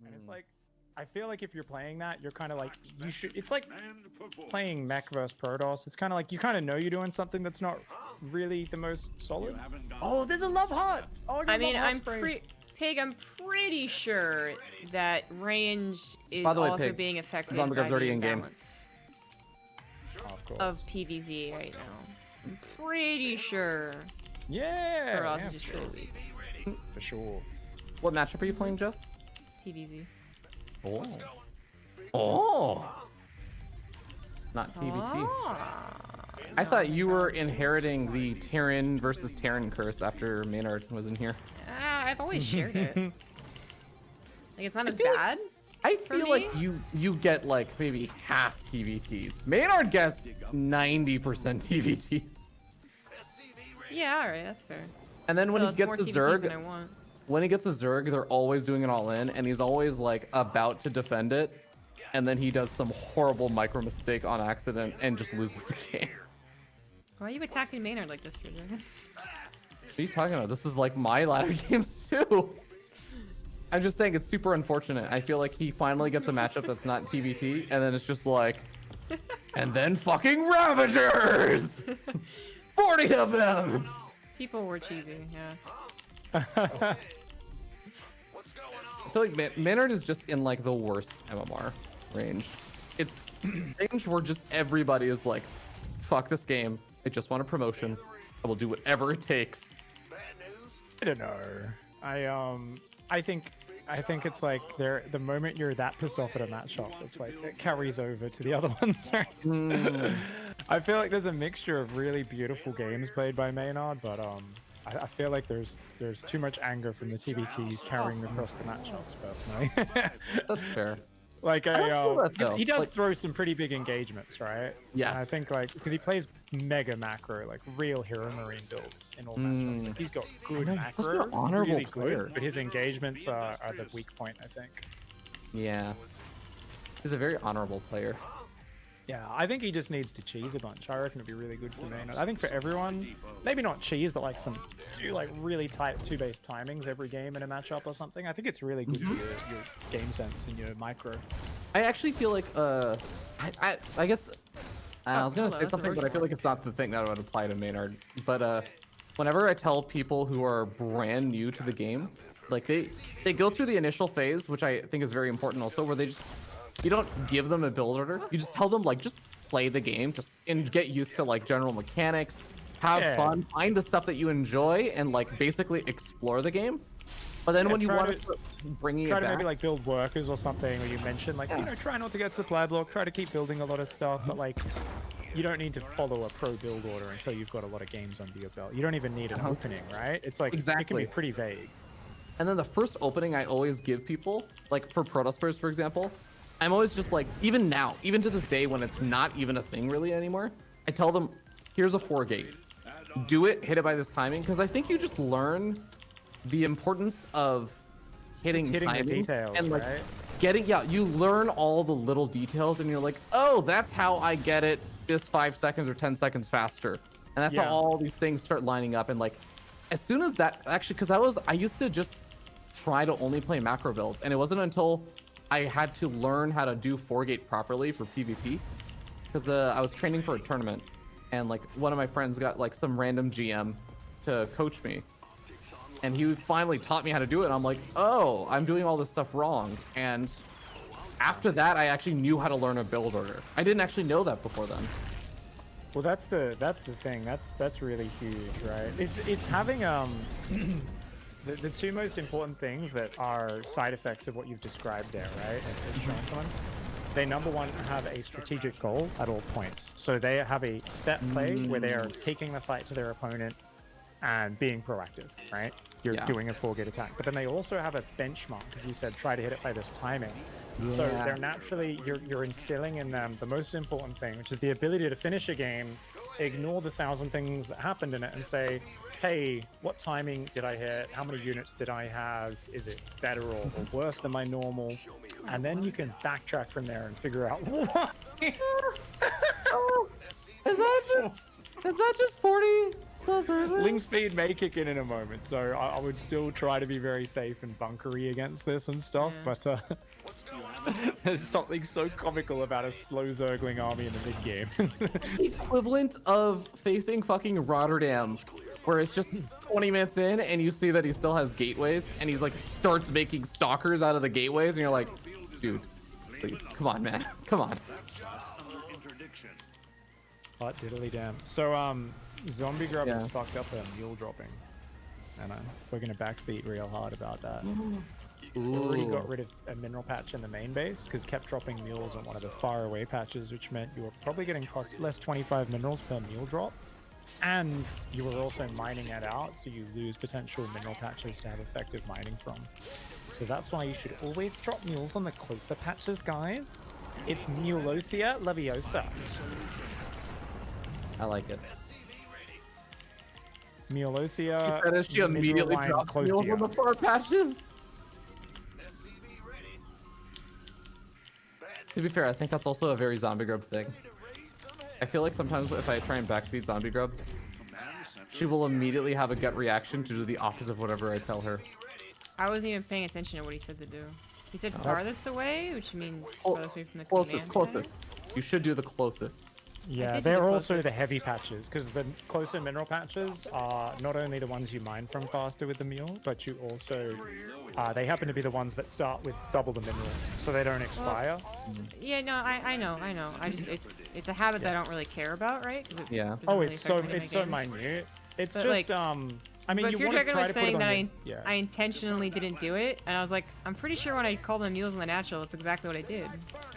And it's like, I feel like if you're playing that, you're kind of like, you should, it's like playing mech versus Protoss. It's kind of like, you kind of know you're doing something that's not really the most solid. Oh, there's a love heart. Oh, I mean, Pig, I'm pretty sure that range is By the way, also Pig, being affected ZombieGrub's by already the in game. balance of of TvZ right now. I'm pretty sure. Yeah. Or else yeah, it's just really weak. for sure. What matchup are you playing, Jess? TvZ. Oh. Oh. Not TvT. Ah. I thought you were inheriting the Terran versus Terran curse after Maynard was in here. I've always shared it. Like, it's not as feel like- bad. I For feel like me? you get like maybe half TVTs. Maynard gets 90% TVTs. Yeah, alright, that's fair. And then when Still, he it's gets more the TvTs than I Zerg, want. when he gets a Zerg, they're always doing it all in, and he's always like about to defend it, and then he does some horrible micro mistake on accident and just loses the game. Why are you attacking Maynard like this, feardragon? What are you talking about? This is like my ladder games too. I'm just saying it's super unfortunate. I feel like he finally gets a matchup that's not TVT, and then it's just like, and then fucking Ravagers! 40 of them! People were cheesy, yeah. I feel like Maynard is just in like the worst MMR range. It's range where just everybody is like, fuck this game. I just want a promotion. I will do whatever it takes. I don't know. I think it's like the moment you're that pissed off at a matchup, it's like it carries over to the other ones. Right? I feel like there's a mixture of really beautiful games played by Maynard, but I feel like there's too much anger from the TBTs carrying across the matchups personally. That's fair. Like feel that, though. he does Like- throw some pretty big engagements, right? Yes. And I think like because he plays mega macro, like real Hero Marine builds in all matchups. Like he's got good I know, he's such macro, an honorable really player. good, but his engagements are the weak point, I think. Yeah. He's a very honorable player. Yeah, I think he just needs to cheese a bunch. I reckon it'd be really good for Maynard. I think for everyone, maybe not cheese, but like do like really tight 2-base timings every game in a matchup or something. I think it's really good for your game sense and your micro. I actually feel like I guess I was gonna hello, say that's something, a but I feel like it's not the thing that would apply to Maynard. But whenever I tell people who are brand new to the game, like they go through the initial phase, which I think is very important also, where you don't give them a build order. You just tell them like just play the game, and get used to like general mechanics, have fun, find the stuff that you enjoy, and like basically explore the game. But then when you want to start bringing try it to back, maybe like build workers or something, or you mentioned like, you know, try not to get supply block, try to keep building a lot of stuff, but like you don't need to follow a pro build order until you've got a lot of games under your belt. You don't even need an opening, right? It's like it can Exactly. be pretty vague. And then the first opening I always give people, like for Protoss players, for example, I'm always just like, even now, even to this day when it's not even a thing really anymore, I tell them, here's a 4-gate. Do it, hit it by this timing, because I think you just learn the importance of hitting the timing details, and like right? you learn all the little details and you're like, oh, that's how I get it this 5 seconds or 10 seconds faster. And that's how all these things start lining up. And like, as soon as that, actually, because I used to just try to only play macro builds, and it wasn't until I had to learn how to do 4-gate properly for PvP, because I was training for a tournament, and like one of my friends got like some random GM to coach me, and he finally taught me how to do it. And I'm like, oh, I'm doing all this stuff wrong. And after that, I actually knew how to learn a build order. I didn't actually know that before then. Well, that's the thing. That's really huge, right? It's having the two most important things that are side effects of what you've described there, right? As shown someone. They number one have a strategic goal at all points. So they have a set play where they are taking the fight to their opponent and being proactive, right? You're doing a 4-gate attack. But then they also have a benchmark, as you said, try to hit it by this timing. So they're naturally, you're instilling in them the most important thing, which is the ability to finish a game, ignore the 1,000 things that happened in it, and say, hey, what timing did I hit? How many units did I have? Is it better or worse than my normal? And then you can backtrack from there and figure out what. Is that Is that just 40 slow zerglings? Ling speed may kick in a moment, so I would still try to be very safe and bunkery against this and stuff, but there's something so comical about a slow zergling army in the mid game. The equivalent of facing fucking Rotterdam, where it's just 20 minutes in and you see that he still has gateways and he's like starts making stalkers out of the gateways and you're like, dude, please, come on, man, come on. Hot diddly damn. So ZombieGrub has fucked up their mule dropping, and we're gonna backseat real hard about that. They already got rid of a mineral patch in the main base because kept dropping mules on one of the far away patches, which meant you were probably getting less 25 minerals per mule drop, and you were also mining it out, so you lose potential mineral patches to have effective mining from. So that's why you should always drop mules on the closer patches, guys. It's Mulosia Leviosa. I like it. Mulosia. She immediately dropped mules on the far patches. To be fair, I think that's also a very ZombieGrub thing. I feel like sometimes if I try and backseat ZombieGrub, she will immediately have a gut reaction to do the opposite of whatever I tell her. I wasn't even paying attention to what he said to do. He said farthest away, which means farthest away from the closest. command You should do the closest. Yeah, they're also the heavy patches, because the closer mineral patches are not only the ones you mine from faster with the mule, but you also, they happen to be the ones that start with double the minerals, so they don't expire. Well, yeah, no, I know. I just, it's a habit that I don't really care about, right? Yeah. Oh, it's so minute. It's but just, like, I mean, but you feardragon was saying that I intentionally didn't do it, and I was like, I'm pretty sure when I called them mules in the natural, that's exactly what I did.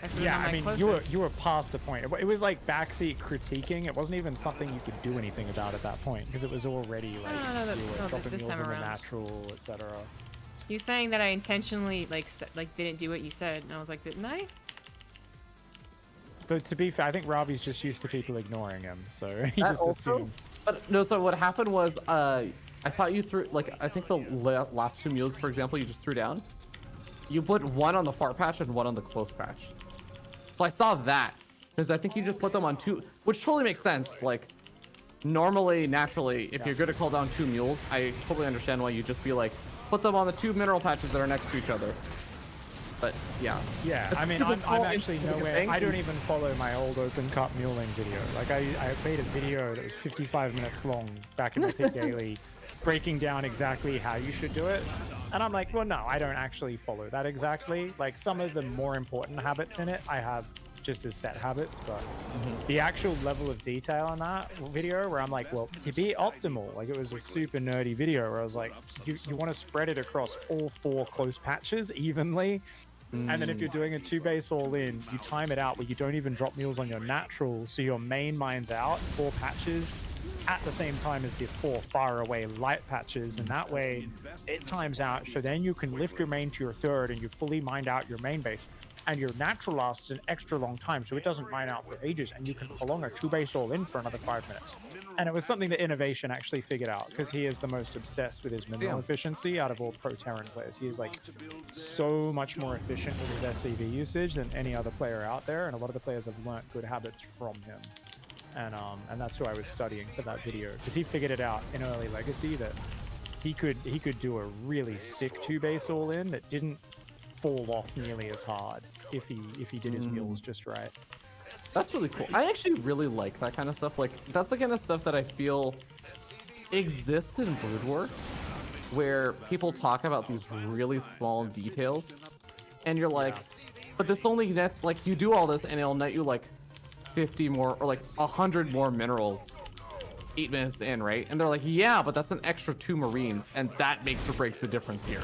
I mean, you were past the point. It was like backseat critiquing. It wasn't even something you could do anything about at that point because it was already like you were dropping mules in the natural, etc. You saying that I intentionally like didn't do what you said, and I was like, didn't I? But to be fair, I think Ravi's just used to people ignoring him, so he just assumes. But no, so what happened was, I thought you threw, like, I think the last two mules, for example, you just threw down. You put one on the far patch and one on the close patch. So I saw that, because I think you just put them on two, which totally makes sense. Like, normally, naturally, if you're going to call down two mules, I totally understand why you just be like, put them on the two mineral patches that are next to each other. But, yeah. Yeah, I mean, I'm actually nowhere, I don't even follow my old open cut muling video. Like, I made a video that was 55 minutes long back in Epic Daily, breaking down exactly how you should do it. And I'm like, well, no, I don't actually follow that exactly. Like, some of the more important habits in it, I have just as set habits, but the actual level of detail on that video where I'm like, well, to be optimal, like it was a super nerdy video where I was like, you want to spread it across all 4 close patches evenly. And then if you're doing a 2 base all in, you time it out where you don't even drop mules on your natural, so your main mines out 4 patches at the same time as the 4 far away light patches, and that way it times out, so then you can lift your main to your 3rd and you fully mined out your main base, and your natural lasts an extra long time, so it doesn't mine out for ages, and you can prolong a 2 base all in for another 5 minutes. And it was something that Innovation actually figured out, because he is the most obsessed with his mineral efficiency out of all pro Terran players. He is like so much more efficient with his SCV usage than any other player out there, and a lot of the players have learnt good habits from him. And that's who I was studying for that video, because he figured it out in early Legacy that he could do a really sick 2 base all in that didn't fall off nearly as hard if he did his mules just right. That's really cool. I actually really like that kind of stuff. Like, that's the kind of stuff that I feel exists in Brood War, where people talk about these really small details, and you're like, but this only nets, like, you do all this and it'll net you like 50 more or like 100 more minerals 8 minutes in, right? And they're like, yeah, but that's an extra 2 marines, and that makes or breaks the difference here.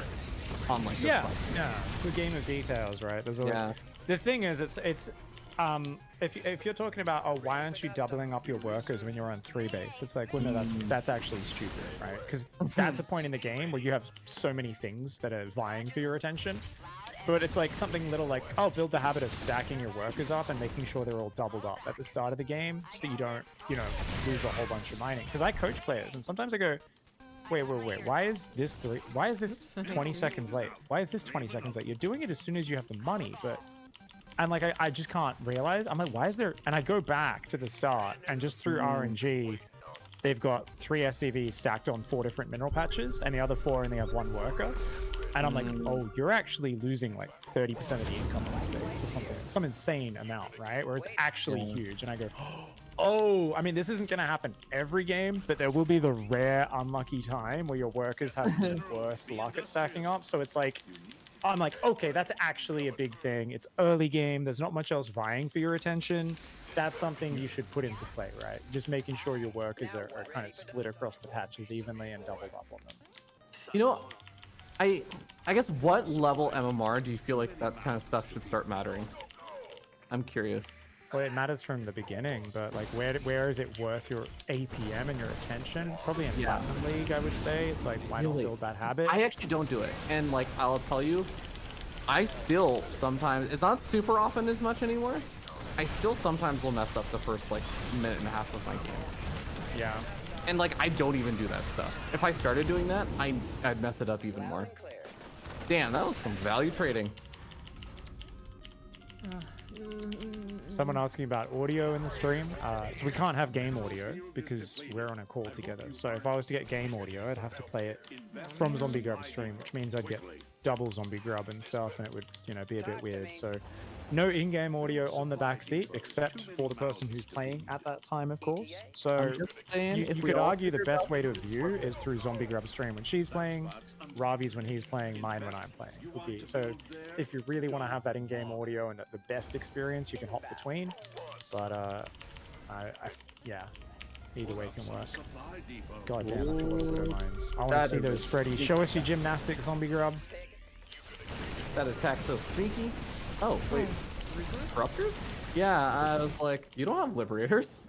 On like it's a game of details, right? There's always the thing is, it's if you're talking about, oh, why aren't you doubling up your workers when you're on 3 base? It's like, well, no, that's actually stupid, right? Because that's a point in the game where you have so many things that are vying for your attention. But it's like something little like, oh, build the habit of stacking your workers up and making sure they're all doubled up at the start of the game so that you don't, lose a whole bunch of mining. Because I coach players and sometimes I go, wait, why is this 20 seconds late? Why is this 20 seconds late? You're doing it as soon as you have the money, but and like I just can't realize. I'm like, why is there? And I go back to the start and just through RNG, they've got 3 SCVs stacked on 4 different mineral patches, and the other 4 only have 1 worker. And I'm like, oh, you're actually losing like 30% of the income on space or something, some insane amount, right? Where it's actually huge. And I go, oh, I mean, this isn't going to happen every game, but there will be the rare unlucky time where your workers have the worst luck at stacking up. So it's like, I'm like, okay, that's actually a big thing. It's early game. There's not much else vying for your attention. That's something you should put into play, right? Just making sure your workers are kind of split across the patches evenly and doubled up on them. You know, I guess what level MMR do you feel like that kind of stuff should start mattering? I'm curious. Well, it matters from the beginning, but like where is it worth your APM and your attention? Probably in Platinum League, I would say. It's like, why not build that habit? I actually don't do it. And like, I'll tell you, I still sometimes, it's not super often as much anymore. I still sometimes will mess up the first like minute and a half of my game. Yeah. And like, I don't even do that stuff. If I started doing that, I'd mess it up even more. Damn, that was some value trading. Someone asking about audio in the stream. So we can't have game audio because we're on a call together. So if I was to get game audio, I'd have to play it from ZombieGrub stream, which means I'd get double ZombieGrub and stuff, and it would, you know, be a bit weird. So no in-game audio on the backseat, except for the person who's playing at that time, of course. So you could argue the best way to view is through ZombieGrub stream when she's playing, Ravi's when he's playing, mine when I'm playing. So if you really want to have that in-game audio and the best experience, you can hop between. But yeah, either way can work. God damn, that's a lot of widow mines. I want to see those spreadies. Show us your gymnastics, ZombieGrub. That attack so sneaky. Oh, wait. Disruptors? Yeah, I was like, you don't have liberators.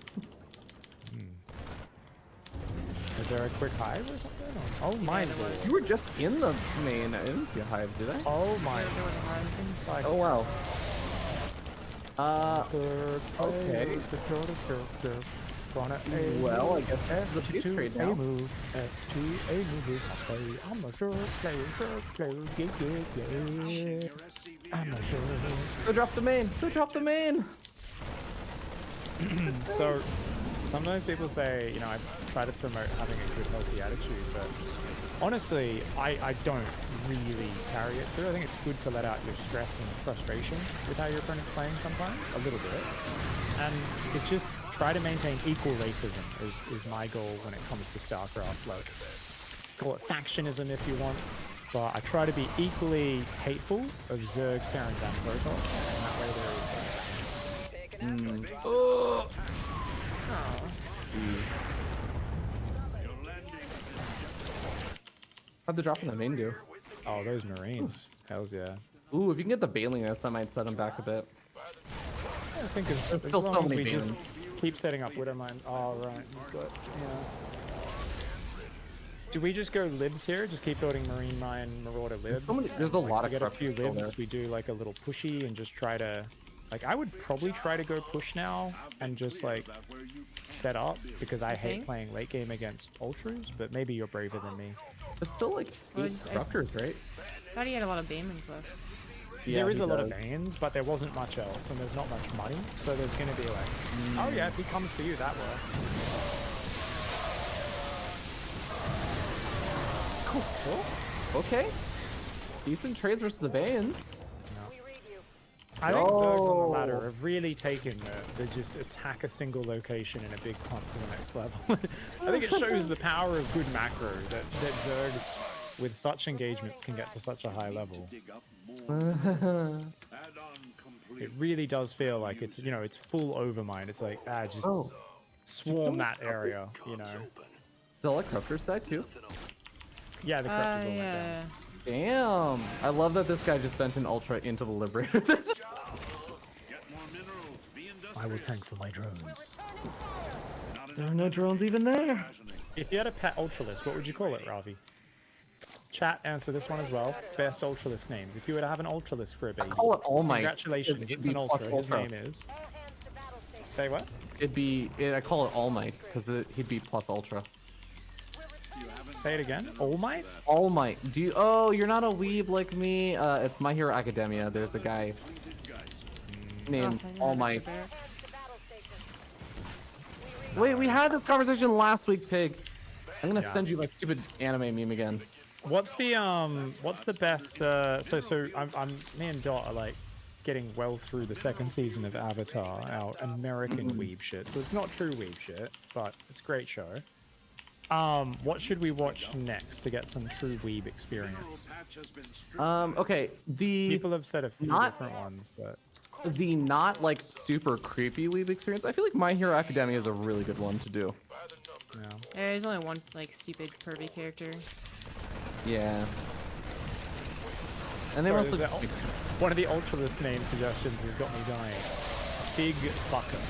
Is there a quick hive or something? Oh my lord. You were just in the main. I didn't see a hive, did I? Oh my inside. Oh wow. Okay. Well, I guess that's the big trade now. Move, F2, A move, I'm not sure. Player, yeah. I'm not sure. Go drop the main. Go drop the main. So, sometimes people say, you know, I try to promote having a good, healthy attitude, but honestly, I don't really carry it through. I think it's good to let out your stress and frustration with how your opponent's playing sometimes, a little bit. And it's just try to maintain equal racism is my goal when it comes to StarCraft. Like, call it factionism if you want, but I try to be equally hateful of Zergs, Terrans, and Protoss, and that way there is Oh. How'd the drop in the main do? Oh, those Marines. Hells yeah. Ooh, if you can get the bailing nest, I might set him back a bit. I think as long as we just keep setting up Widowmine. Oh, right. He's got, do we just go libs here? Just keep building Marine Mine, Marauder lib? There's a lot of get a few libs. We do like a little pushy and just try to... Like, I would probably try to go push now and just like set up because I hate playing late game against ultras, but maybe you're braver than me. There's still like 8 disruptors, right? I thought he had a lot of Baymans left. Yeah, there is a lot of Banes, but there wasn't much else, and there's not much money, so there's going to be like, oh yeah, if he comes for you, that works. Cool. Okay. Decent trades versus the Banes. I think Zergs on the ladder have really taken the just attack a single location in a big pump to the next level. I think it shows the power of good macro that Zergs with such engagements can get to such a high level. It really does feel like it's, you know, it's full overmind. It's like, just swarm that area, you know. Still like Corruptor's side too? Yeah, the Corruptor's all went down. Damn. I love that this guy just sent an Ultra into the Liberator. I will tank for my drones. There are no drones even there. If you had a pet Ultralisk, what would you call it, Ravi? Chat, answer this one as well. Best Ultralisk names. If you were to have an Ultralisk for a baby, call it All Might. Congratulations, it's an Ultra. His name is... Say what? I call it All Might, because he'd be plus Ultra. Say it again. All Might? All Might. Oh, you're not a weeb like me. It's My Hero Academia. There's a guy named All Might. Wait, we had this conversation last week, Pig. I'm gonna Yeah. send you my stupid anime meme again. What's the best? So me and Dot are like getting well through the second season of Avatar, our American weeb shit. So it's not true weeb shit, but it's a great show. What should we watch next to get some true weeb experience? Okay, People have said a few different ones, but the not like super creepy weeb experience. I feel like My Hero Academia is a really good one to do. yeah. There's only one like stupid pervy character. Yeah. And they Sorry, mostly there's one of the Ultralisk name suggestions has got me dying. Big Fucker.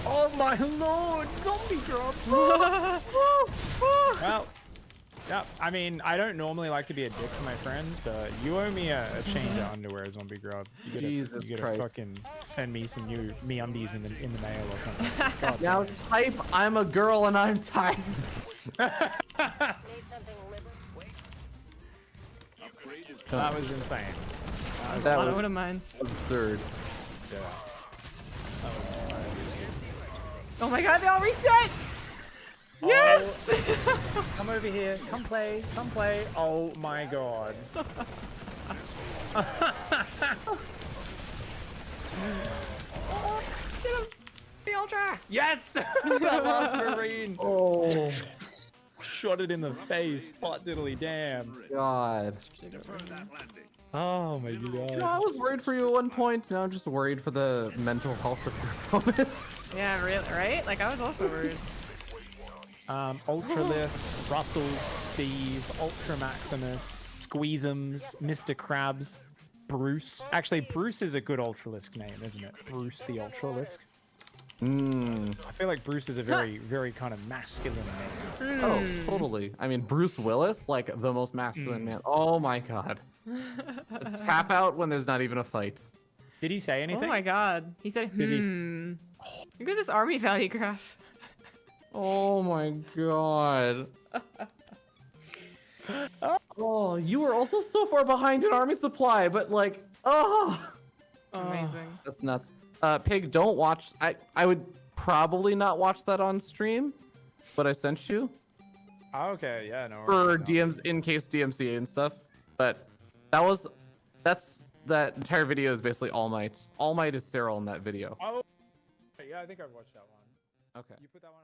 Oh my lord, ZombieGrub! Well, yeah, I mean, I don't normally like to be a dick to my friends, but you owe me a change of underwear, ZombieGrub. You gotta Christ. fucking send me some new MeUndies in the mail or something. God Now damn it. type I'm a girl and I'm tired. That was insane. That One was of mine's. absurd. Yeah. Oh my god, they all reset! Yes! Come over here. Come play. Come play. Oh my god. Get him! The Ultra! Yes! That last Marine. Oh Shot it in the face. Pot diddly damn. god. Oh my god. No, I was worried for you at one point. Now I'm just worried for the mental health of your opponent. Yeah, really, right? Like, I was also worried. Ultralift, Russell, Steve, Ultra Maximus, Squeezums, Mr. Krabs, Bruce. Actually, Bruce is a good Ultralisk name, isn't it? Bruce the Ultralisk. I feel like Bruce is a very, very kind of masculine name. Oh, totally. I mean, Bruce Willis, like the most masculine man. Oh my god. Tap out when there's not even a fight. Did he say Oh anything? my god. He said, Did he- Look at this army value graph. Oh my god. Oh, you were also so far behind in army supply, but like, oh. It's amazing. That's nuts. Pig, don't watch. I would probably not watch that on stream, but I sent you Oh, okay, yeah, no. for worries, no. DMs in case DMCA and stuff. But that entire video is basically All Might. All Might is Cyril in that video. Oh, yeah, I think I've watched that one. Okay. You put that one